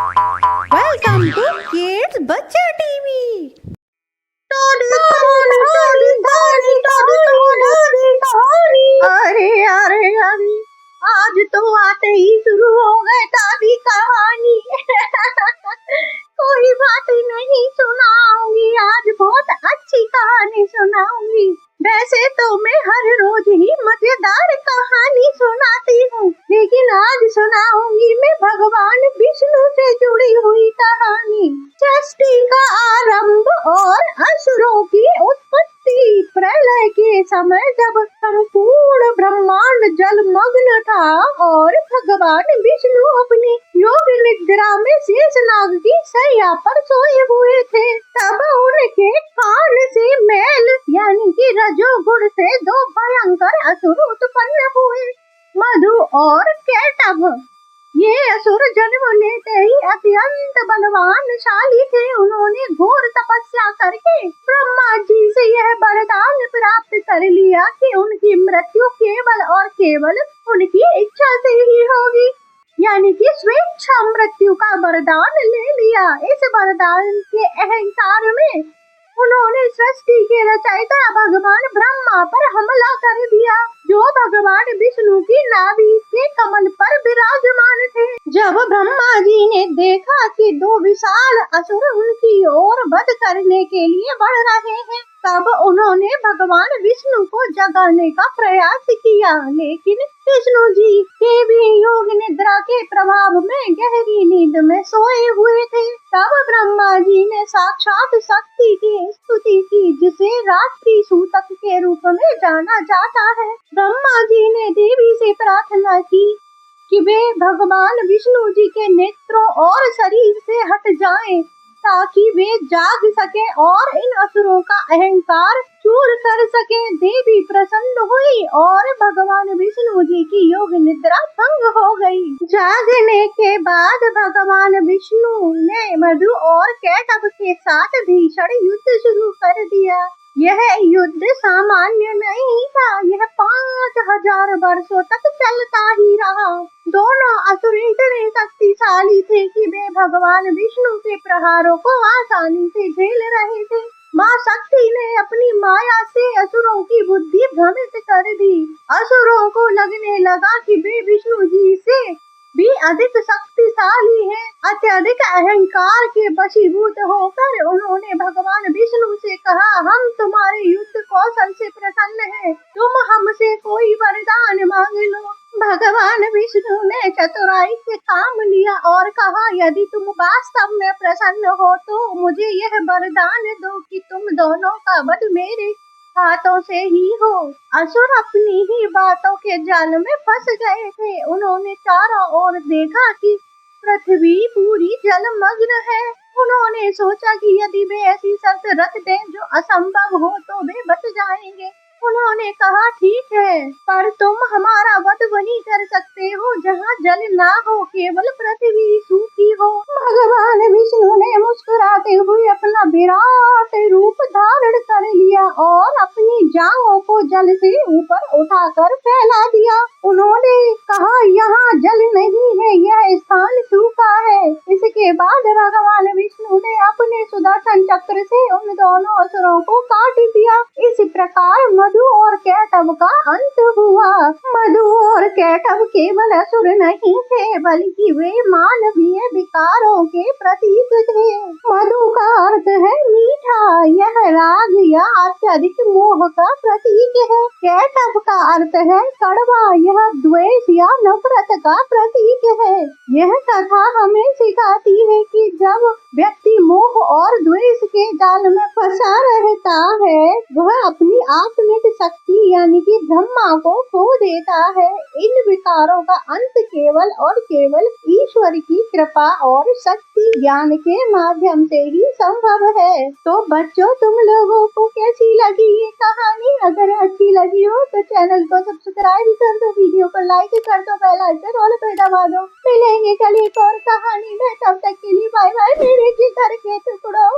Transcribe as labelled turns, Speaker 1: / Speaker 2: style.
Speaker 1: Welcome to kids बच्चा TV.
Speaker 2: अरे अरे अरे, आज तो आते ही शुरू हो गए दादी कहानी। कोई बात नहीं सुनाऊंगी, आज बहुत अच्छी कहानी सुनाऊंगी। वैसे तो मैं हर रोज ही मजेदार कहानी सुनाती हूँ, लेकिन आज सुनाऊंगी मैं भगवान विष्णु से जुड़ी हुई कहानी। सृष्टि का आरंभ और असुरों की उत्पत्ति। प्रलय के समय जब संपूर्ण ब्रह्मांड जलमग्न था और भगवान विष्णु अपनी योग निद्रा में शेषनाग की शैया पर सोए हुए थे, तब उनके कान से मैल यानी कि रजोगुण से दो भयंकर असुर उत्पन्न हुए, मधु और कैटभ। ये असुर जन्म लेते ही अत्यंत बलवानशाली थे। उन्होंने घोर तपस्या करके ब्रह्मा जी से यह वरदान प्राप्त कर लिया कि उनकी मृत्यु केवल और केवल उनकी इच्छा से ही होगी, यानी कि स्वेच्छा मृत्यु का वरदान ले लिया। इस वरदान के अहंकार में उन्होंने सृष्टि के रचयिता भगवान ब्रह्मा पर हमला कर दिया, जो भगवान विष्णु की नाभि के कमल पर विराजमान थे। जब ब्रह्मा जी ने देखा कि दो विशाल असुर उनकी ओर वध करने के लिए बढ़ रहे हैं, तब उन्होंने भगवान विष्णु को जगाने का प्रयास किया, लेकिन विष्णु जी के भी योग निद्रा के प्रभाव में गहरी नींद में सोए हुए थे। तब ब्रह्मा जी ने साक्षात शक्ति की स्तुति की, जिसे रात्रि सूतक के रूप में जाना जाता है। ब्रह्मा जी ने देवी से प्रार्थना की कि वे भगवान विष्णु जी के नेत्रों और शरीर से हट जाएं, ताकि वे जाग सके और इन असुरों का अहंकार चूर कर सके। देवी प्रसन्न हुई और भगवान विष्णु जी की योग निद्रा भंग हो गई। जागने के बाद भगवान विष्णु ने मधु और कैटभ के साथ भीषण युद्ध शुरू कर दिया। यह युद्ध सामान्य नहीं था, यह 5000 वर्षों तक चलता ही रहा। दोनों असुर इतने शक्तिशाली थे कि वे भगवान विष्णु के प्रहारों को आसानी से झेल रहे थे। माँ शक्ति ने अपनी माया से असुरों की बुद्धि भ्रमित कर दी। असुरों को लगने लगा कि वे विष्णु जी से भी अधिक शक्तिशाली हैं। अत्यधिक अहंकार के वशीभूत होकर उन्होंने भगवान विष्णु से कहा, हम तुम्हारे युद्ध कौशल से प्रसन्न हैं, तुम हमसे कोई वरदान मांग लो। भगवान विष्णु ने चतुराई से काम लिया और कहा, यदि तुम वास्तव में प्रसन्न हो तो मुझे यह वरदान दो कि तुम दोनों का वध मेरे हाथों से ही हो। असुर अपनी ही बातों के जाल में फंस गए थे। उन्होंने चारों ओर देखा कि पृथ्वी पूरी जलमग्न है। उन्होंने सोचा कि यदि वे ऐसी शर्त रख दें जो असंभव हो तो वे बच जाएंगे। उन्होंने कहा, ठीक है, पर तुम हमारा वध वहीं कर सकते हो जहाँ जल ना हो, केवल पृथ्वी सूखी हो। भगवान विष्णु ने मुस्कुराते हुए अपना विराट रूप धारण कर लिया और अपनी जांघों को जल से ऊपर उठाकर फैला दिया। उन्होंने कहा, यहाँ जल नहीं है, यह स्थान सूखा है। इसके बाद भगवान विष्णु ने अपने सुदर्शन चक्र से उन दोनों असुरों को काट दिया। इस प्रकार मधु और कैटभ का अंत हुआ। मधु और कैटभ केवल असुर नहीं थे, बल्कि वे मानवीय विकारों के प्रतीक थे। मधु का अर्थ है मीठा, यह राग या अत्यधिक मोह का प्रतीक है। कैटभ का अर्थ है कड़वा, यह द्वेष या नफरत का प्रतीक है। यह कथा हमें सिखाती है कि जब व्यक्ति मोह और द्वेष के जाल में फंसा रहता है, वह अपनी आत्मिक शक्ति यानी कि ब्रह्मा को खो देता है। इन विकारों का अंत केवल और केवल ईश्वर की कृपा और शक्ति ज्ञान के माध्यम से ही संभव है। तो बच्चों, तुम लोगों को कैसी लगी ये कहानी? अगर अच्छी लगी हो तो चैनल को सब्सक्राइब कर दो, वीडियो को लाइक कर दो, बेल आइकन ऑल पे दबा दो। मिलेंगे कल एक और कहानी में, तब तक के लिए बाय बाय मेरे जिगर के टुकड़ों।